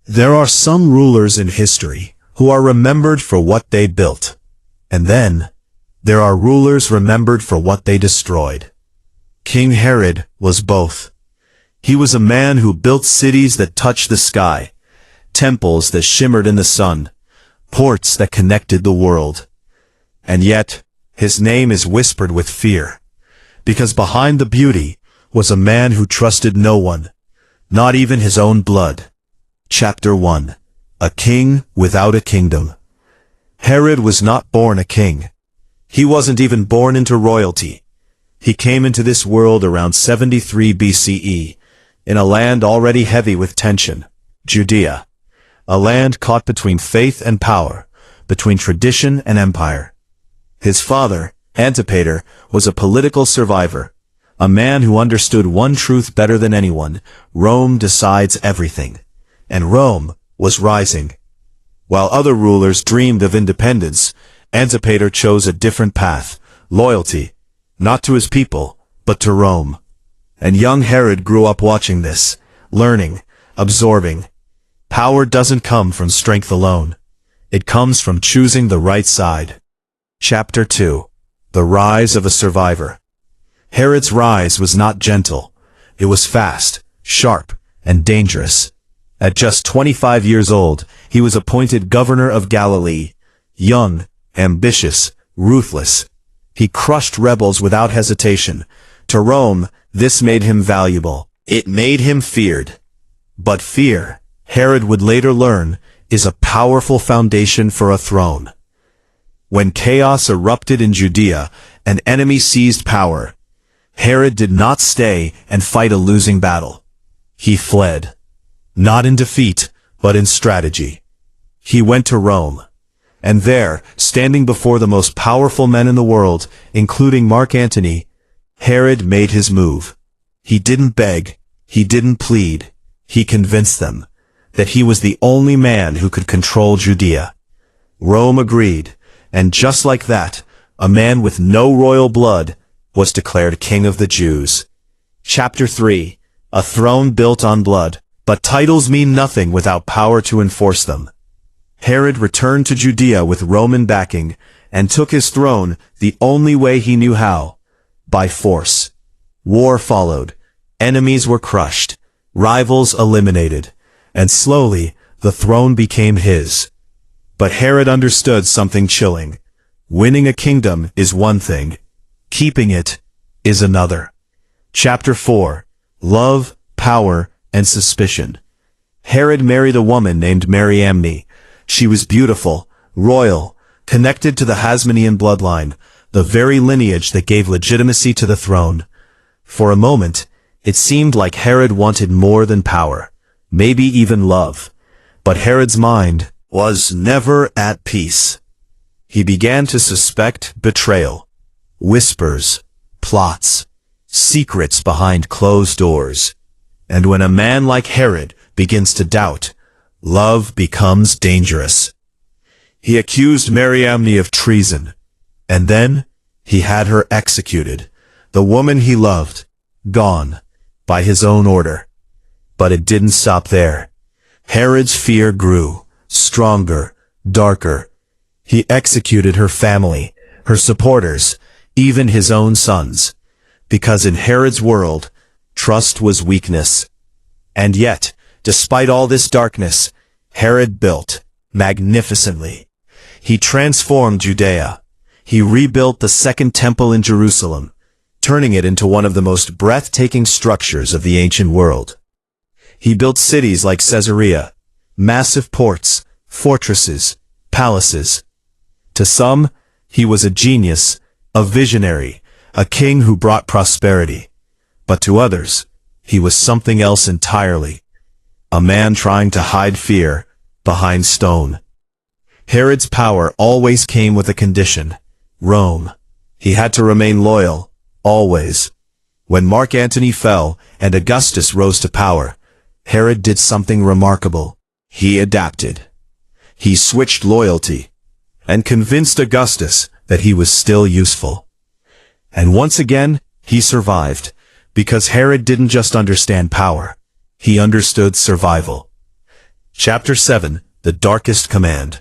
There are some rulers in history who are remembered for what they built, and then there are rulers remembered for what they destroyed. King Herod was both. He was a man who built cities that touched the sky, temples that shimmered in the sun, ports that connected the world. And yet, his name is whispered with fear, because behind the beauty was a man who trusted no one, not even his own blood. Chapter 1. A King Without a Kingdom. Herod was not born a king. He wasn't even born into royalty. He came into this world around 73 BCE, in a land already heavy with tension, Judea. A land caught between faith and power, between tradition and empire. His father, Antipater, was a political survivor, a man who understood one truth better than anyone: Rome decides everything. And Rome was rising. While other rulers dreamed of independence, Antipater chose a different path: loyalty, not to his people, but to Rome. And young Herod grew up watching this, learning, absorbing. Power doesn't come from strength alone. It comes from choosing the right side. Chapter 2. The Rise of a Survivor. Herod's rise was not gentle. It was fast, sharp, and dangerous. At just 25 years old, he was appointed governor of Galilee. Young, ambitious, ruthless. He crushed rebels without hesitation. To Rome, this made him valuable. It made him feared. But fear, Herod would later learn, is a powerful foundation for a throne. When chaos erupted in Judea, an enemy seized power. Herod did not stay and fight a losing battle. He fled. Not in defeat, but in strategy. He went to Rome. And there, standing before the most powerful men in the world, including Mark Antony, Herod made his move. He didn't beg, he didn't plead, he convinced them that he was the only man who could control Judea. Rome agreed, and just like that, a man with no royal blood was declared King of the Jews. Chapter 3. A Throne Built on Blood. But titles mean nothing without power to enforce them. Herod returned to Judea with Roman backing, and took his throne the only way he knew how: by force. War followed. Enemies were crushed, rivals eliminated, and slowly the throne became his. But Herod understood something chilling. Winning a kingdom is one thing. Keeping it is another. Chapter 4. Love, Power, and Suspicion. Herod married a woman named Mariamne. She was beautiful, royal, connected to the Hasmonean bloodline, the very lineage that gave legitimacy to the throne. For a moment, it seemed like Herod wanted more than power, maybe even love. But Herod's mind was never at peace. He began to suspect betrayal, whispers, plots, secrets behind closed doors. And when a man like Herod begins to doubt, love becomes dangerous. He accused Mariamne of treason, and then he had her executed, the woman he loved, gone, by his own order. But it didn't stop there. Herod's fear grew, stronger, darker. He executed her family, her supporters, even his own sons, because in Herod's world, trust was weakness. And yet, despite all this darkness, Herod built magnificently. He transformed Judea. He rebuilt the Second Temple in Jerusalem, turning it into one of the most breathtaking structures of the ancient world. He built cities like Caesarea, massive ports, fortresses, palaces. To some, he was a genius, a visionary, a king who brought prosperity. But to others, he was something else entirely. A man trying to hide fear behind stone. Herod's power always came with a condition: Rome. He had to remain loyal, always. When Mark Antony fell and Augustus rose to power, Herod did something remarkable. He adapted. He switched loyalty, and convinced Augustus that he was still useful. And once again, he survived. Because Herod didn't just understand power, he understood survival. Chapter 7, The Darkest Command.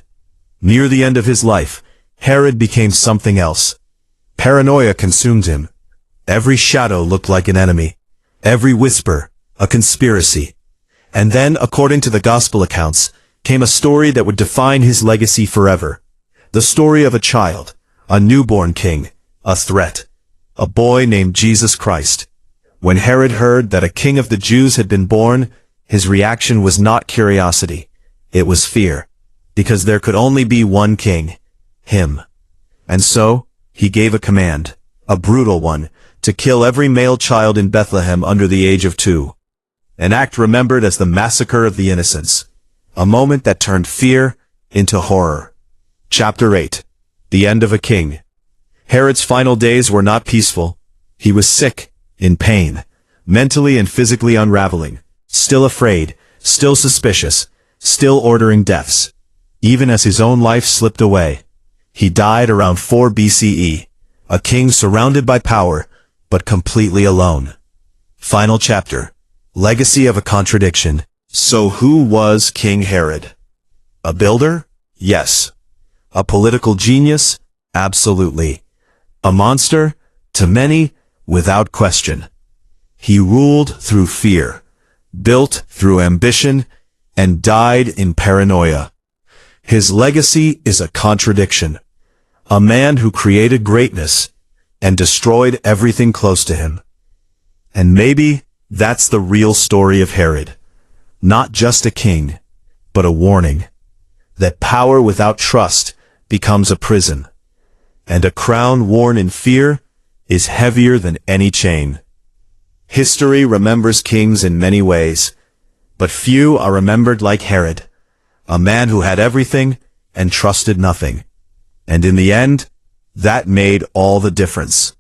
Near the end of his life, Herod became something else. Paranoia consumed him. Every shadow looked like an enemy. Every whisper, a conspiracy. And then, according to the gospel accounts, came a story that would define his legacy forever. The story of a child, a newborn king, a threat. A boy named Jesus Christ. When Herod heard that a king of the Jews had been born, his reaction was not curiosity. It was fear. Because there could only be one king. Him. And so, he gave a command, a brutal one, to kill every male child in Bethlehem under the age of 2. An act remembered as the massacre of the innocents. A moment that turned fear into horror. Chapter 8. The End of a King. Herod's final days were not peaceful. He was sick, in pain, mentally and physically unraveling, still afraid, still suspicious, still ordering deaths. Even as his own life slipped away. He died around 4 BCE, a king surrounded by power, but completely alone. Final chapter. Legacy of a contradiction. So who was King Herod? A builder? Yes. A political genius? Absolutely. A monster? To many, without question. He ruled through fear, built through ambition, and died in paranoia. His legacy is a contradiction. A man who created greatness and destroyed everything close to him. And maybe that's the real story of Herod. Not just a king, but a warning. That power without trust becomes a prison. And a crown worn in fear is heavier than any chain. History remembers kings in many ways, but few are remembered like Herod, a man who had everything and trusted nothing. And in the end, that made all the difference.